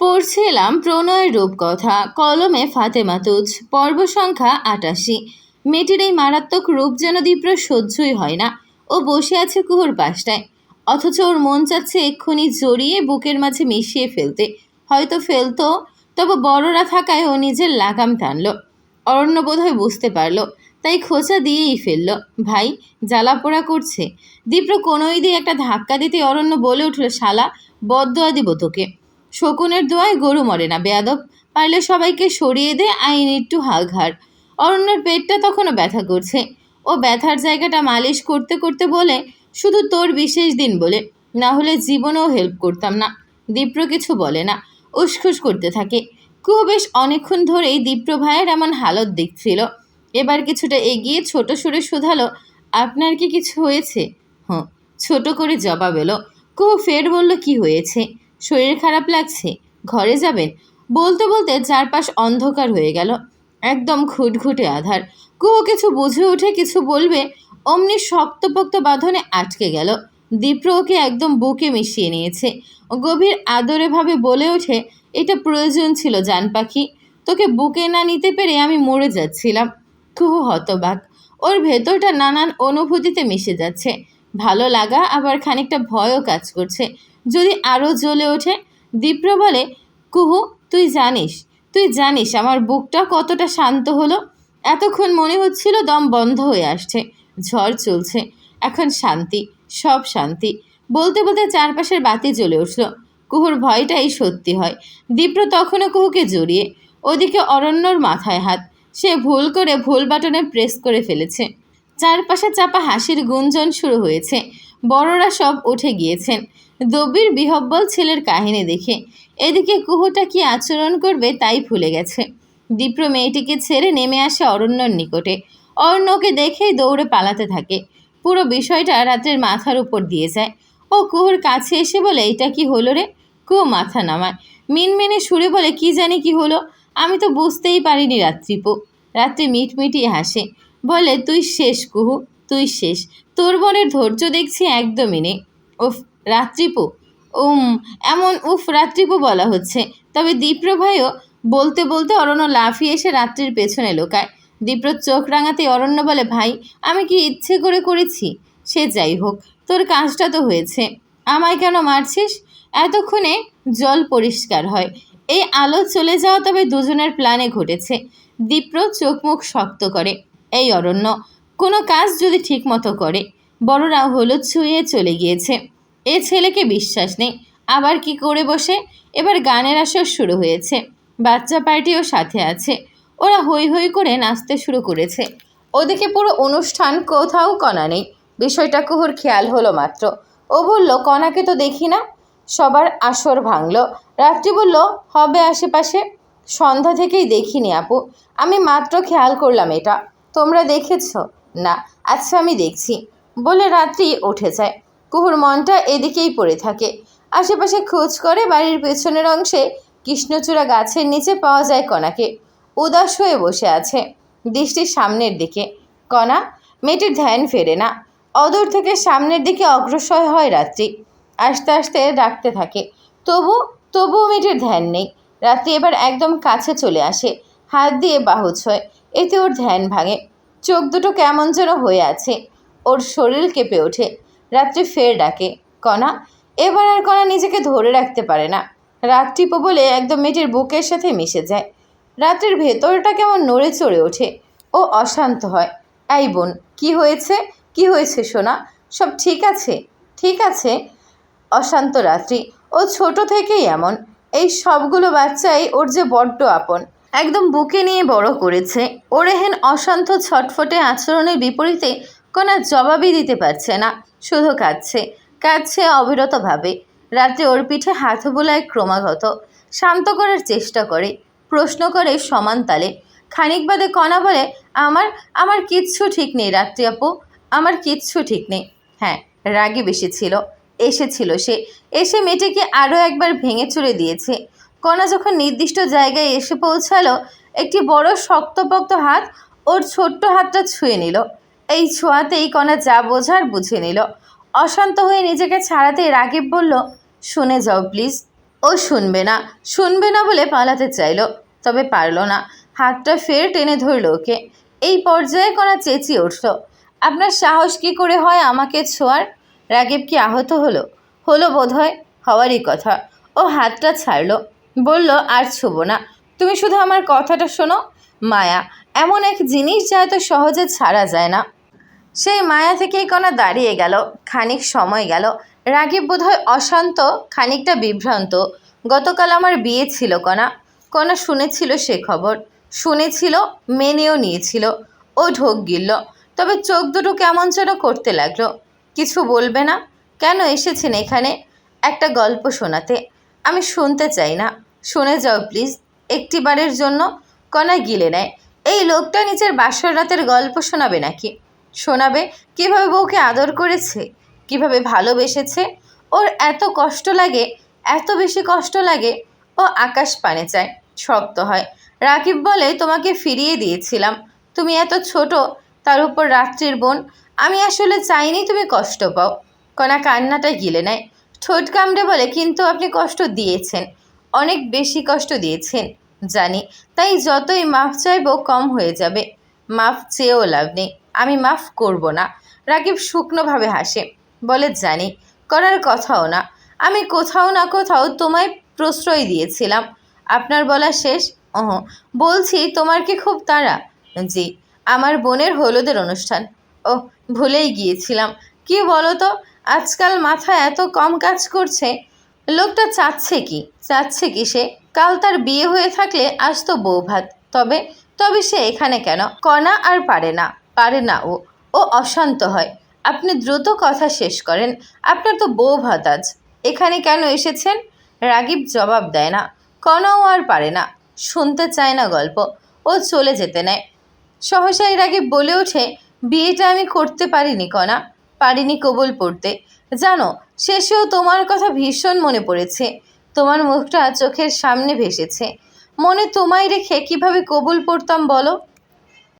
পড়ছিলাম প্রণয়ের রূপকথা, কলমে ফাতেমা তুজ, পর্ব সংখ্যা ৮৮। মেয়েটির এই মারাত্মক রূপ যেন দীপ্র সহ্যই হয় না। ও বসে আছে কুহুর পাশটায়, অথচ ওর মন চাচ্ছে এক্ষুনি জড়িয়ে বুকের মাঝে মিশিয়ে ফেলতে। হয়তো ফেলতো, তবে বড়রা থাকায় ও নিজের লাগাম টানল। অরণ্য বোধহয় বুঝতে পারলো, তাই খোঁচা দিয়েই ফেলল। ভাই, জ্বালাপোড়া করছে। দীপ্র কোনোই দিয়ে একটা ধাক্কা দিতে অরণ্য বলে উঠল, শালা, বদদোয়া দিব তোকে। শকুনের দোয়ায় গরু মরে না বেয়াদব, পারলে সবাইকে সরিয়ে দে, আই নিড টু হাগ হার। অরণ্যর পেটটা তখনও ব্যথা করছে। ও ব্যথার জায়গাটা মালিশ করতে করতে বলে, শুধু তোর বিশেষ দিন বলে, না হলে জীবনেও হেল্প করতাম না। দীপ্র কিছু বলে না, উসখুস করতে থাকে। কুহু বেশ অনেকক্ষণ ধরেই দীপ্র ভাইয়ের এমন হালত দেখছিল। এবার কিছুটা এগিয়ে ছোট সুরে শুধালো, আপনার কি কিছু হয়েছে? হ্যাঁ, ছোট করে জবাব এলো। কুহু ফের বলল, কি হয়েছে? শরীর খারাপ লাগছে? ঘরে যাবেন? বলতে বলতে চারপাশ অন্ধকার হয়ে গেল, একদম ঘুটঘুটে আধার। কুহু কিছু বুঝে উঠে কিছু বলবে, অমনি শক্তপোক্ত বাঁধনে আটকে গেল। দীপ্র ওকে একদম বুকে মিশিয়ে নিয়েছে। গভীর আদরে ভাবে বলে ওঠে, এটা প্রয়োজন ছিল জান পাখি, তোকে বুকে না নিতে পেরে আমি মরে যাচ্ছিলাম। কুহু হতবাক, ওর ভেতরটা নানান অনুভূতিতে মিশে যাচ্ছে। ভালো লাগা, আবার খানিকটা ভয়ও কাজ করছে, যদি আরও জ্বলে ওঠে। দীপ্র বলে, কুহু, তুই জানিস আমার বুকটা কতটা শান্ত হলো। এতক্ষণ মনে হচ্ছিল দম বন্ধ হয়ে আসছে, ঝড় চলছে, এখন শান্তি, সব শান্তি। বলতে বলতে চারপাশের বাতি জ্বলে উঠল। কুহুর ভয়টাই সত্যি হয়। দীপ্র তখনও কুহুকে জড়িয়ে, ওদিকে অরণ্যর মাথায় হাত। সে ভুল করে ভুল বাটনে প্রেস করে ফেলেছে। চারপাশে চাপা হাসির গুঞ্জন শুরু হয়েছে। বড়রা সব উঠে গিয়েছেন দবির বিহব্বল ছেলের কাহিনী দেখে। এদিকে কুহুটা কি আচরণ করবে তাই ভুলে গেছে। দীপ্র মেয়েটিকে ছেড়ে নেমে আসে অরণ্যর নিকটে। অরণ্যকে দেখেই দৌড়ে পালাতে থাকে। পুরো বিষয়টা রাত্রের মাথার উপর দিয়ে যায়। ও কুহুর কাছে এসে বলে, এটা কি হলো রে? কুহু মাথা নামায়, মিনমিনে সুরে বলে, কি জানি কি হলো, আমি তো বুঝতেই পারিনি রাত্রিপু। রাত্রি মিটমিটিয়ে হাসে, বলে, তুই শেষ কুহু, তুই শেষ। তোর বোনের ধৈর্য দেখছি একদমই নেই। উফ রাত্রিপু, উম এমন উফ রাত্রিপু বলা হচ্ছে। তবে দীপ্র ভাইও। বলতে বলতে অরণ্য লাফিয়ে এসে রাত্রির পেছনে লুকায়। দীপ্র চোখ রাঙাতে অরণ্য বলে, ভাই, আমি কি ইচ্ছে করে করেছি? সে যাই হোক, তোর কাজটা তো হয়েছে, আমায় কেন মারছিস? এতক্ষণে জল পরিষ্কার হয়। এই আলো চলে যাওয়া তবে দুজনের প্ল্যানে ঘটেছে। দীপ্র চোখ মুখ শক্ত করে। এই অরণ্য কোনো কাজ যদি ঠিক মতো করে, বড়রা হলুদ ছুঁয়ে চলে গিয়েছে, এ ছেলেকে বিশ্বাস নেই, আবার কি করে বসে। এবার গানের আসর শুরু হয়েছে, বাচ্চা পার্টিও সাথে আছে। ওরা হৈ হৈ করে নাচতে শুরু করেছে। ওদিকে পুরো অনুষ্ঠান, কোথাও কণা নেই। বিষয়টা কুহুর খেয়াল হলো মাত্র। ও বলল, কণাকে তো দেখি না। সবার আসর ভাঙল। রাত্রি বলল, হবে আশেপাশে। সন্ধ্যা থেকেই দেখিনি আপু, আমি মাত্র খেয়াল করলাম এটা। তোমরা দেখেছ? না। আচ্ছা, আমি দেখছি বলে রাত্রি উঠে যায়। কুহুর মনটা এদিকেই পড়ে থাকে। আশেপাশে খোঁজ করে, বাড়ির পেছনের অংশে কৃষ্ণচূড়া গাছের নিচে পাওয়া যায় কণাকে। উদাস হয়ে বসে আছে, দৃষ্টির সামনের দিকে। কণা, মেয়েটির ধ্যান ফেরে না। অদূর থেকে সামনের দিকে অগ্রসর হয় রাত্রি। আস্তে আস্তে ডাকতে থাকে, তবুও মেয়েটির ধ্যান নেই। রাত্রি এবার একদম কাছে চলে আসে, হাত দিয়ে বাহু ছোঁয়। এতে ওর ধ্যান ভাঙে। চোখ দুটো কেমন যেন হয়ে আছে, ওর শরীর কেঁপে ওঠে। রাত্রি ফের ডাকে, কণা। এবার আর কণা নিজেকে ধরে রাখতে পারে না। রাত্রিপো বলে একদম মেয়েটির বুকের সাথে মিশে যায়। রাত্রির ভেতরটা কেমন নড়ে চড়ে ওঠে। ও অশান্ত হয়। এই বোন, কি হয়েছে? কি হয়েছে সোনা? সব ঠিক আছে? ঠিক আছে। অশান্ত রাত্রি। ও ছোট থেকেই এমন। এই সবগুলো বাচ্চাই ওর যে বড্ড আপন, একদম বুকে নিয়ে বড় করেছে। ওর এহেন অশান্ত ছটফটে আচরণের বিপরীতে কণা জবাবই দিতে পারছে না, শুধু কাঁদছে অবিরতভাবে। রাত্রে ওর পিঠে হাত বোলায় ক্রমাগত, শান্ত করার চেষ্টা করে, প্রশ্ন করে সমান তালে। খানিক বাদে কণা বলে, আমার আমার কিচ্ছু ঠিক নেই রাত্রি আপু, আমার কিচ্ছু ঠিক নেই। হ্যাঁ, রাগে বেশি ছিল, এসেছিল সে, এসে মেয়েটিকে আরও একবার ভেঙে চুরে দিয়েছে। কণা যখন নির্দিষ্ট জায়গায় এসে পৌঁছালো, একটি বড় শক্তপোক্ত হাত ওর ছোট্ট হাতটা ছুঁয়ে নিল। এই ছোঁয়াতেই কণা যা বোঝার বুঝে নিল। অশান্ত হয়ে নিজেকে ছাড়াতেই রাগীব বলল, শুনে যাও প্লিজ। ও শুনবে না বলে পালাতে চাইলো, তবে পারল না। হাতটা ফের টেনে ধরল ওকে। এই পর্যায়ে কণা চেঁচিয়ে উঠল, আপনার সাহস কি করে হয় আমাকে ছোঁয়ার? রাগিব কি আহত হলো? হলো বোধহয়, হওয়ারই কথা। ও হাতটা ছাড়লো, বলল, আর ছুবো না। তুমি শুধু আমার কথাটা শোনো। মায়া এমন এক জিনিস যা এত সহজে ছাড়া যায় না। সেই মায়া থেকেই কণা দাঁড়িয়ে গেল। খানিক সময় গেল। রাগিব বোধহয় অশান্ত, খানিকটা বিভ্রান্ত। গতকাল আমার বিয়ে ছিল কণা শুনেছিল সে খবর, শুনেছিল, মেনেও নিয়েছিল। ও ঢোক গিলল, তবে চোখ দুটো কেমন যেন করতে লাগলো। কিছু বলবে না? কেন এসেছেন এখানে? একটা গল্প শোনাতে। আমি শুনতে চাই না। শুনে যাও প্লিজ, একটিবারের জন্য। কণা গিলে নেয়। এই লোকটা নিজের বাসর রাতের গল্প শোনাবে নাকি? শোনাবে কিভাবে বউকে আদর করেছে, কিভাবে ভালোবেসেছে। ওর এত কষ্ট লাগে, এত বেশি কষ্ট লাগে। ও আকাশ পানে চায়, শক্ত হয়। রাকিব বলে, তোমাকে ফিরিয়ে দিয়েছিলাম, তুমি এত ছোট, তার উপর রাত্রির বোন। আমি আসলে চাইনি তুমি কষ্ট পাও। কণা কান্নাটা গিলে নেয়। ঠোঁট কামড়ে বলে, কিন্তু আপনি কষ্ট দিয়েছেন, অনেক বেশি কষ্ট দিয়েছেন জানি। তাই যতই মাফ চাইবো কম হয়ে যাবে। মাফ চেয়েও লাভ নেই, আমি মাফ করব না। রাকিব শুকনোভাবে হাসে, বলে, জানি, করার কথাও না। আমি কোথাও না কোথাও তোমায় প্রশ্রয় দিয়েছিলাম। আপনার বলা শেষ? বলছি, তোমার কি খুব তাড়া? জি, আমার বোনের হলুদের অনুষ্ঠান। ও, ভুলেই গিয়েছিলাম। কি বলো তো, আজকাল মাথা এত কম কাজ করছে। লোকটা চাচ্ছে কি সে? কাল তার বিয়ে হয়ে থাকলে আসতো বউ ভাত। তবে তবে সে এখানে কেন? কণা আর পারে না ও অশান্ত হয়। আপনি দ্রুত কথা শেষ করেন। আপনার তো বউ ভাত আজ, এখানে কেন এসেছেন? রাগিব জবাব দেয় না। কণাও আর পারে না, শুনতে চায় না গল্প। ও চলে যেতে নেয়। সহসাই রাগিব বলে ওঠে, বিয়েটা আমি করতে পারিনি কণা, পারিনি কবুল পড়তে। জানো, শেষেও তোমার কথা ভীষণ মনে পড়েছে। তোমার মুখটা চোখের সামনে ভেসেছে। মনে তোমায় রেখে কিভাবে কবুল পড়তাম বলো?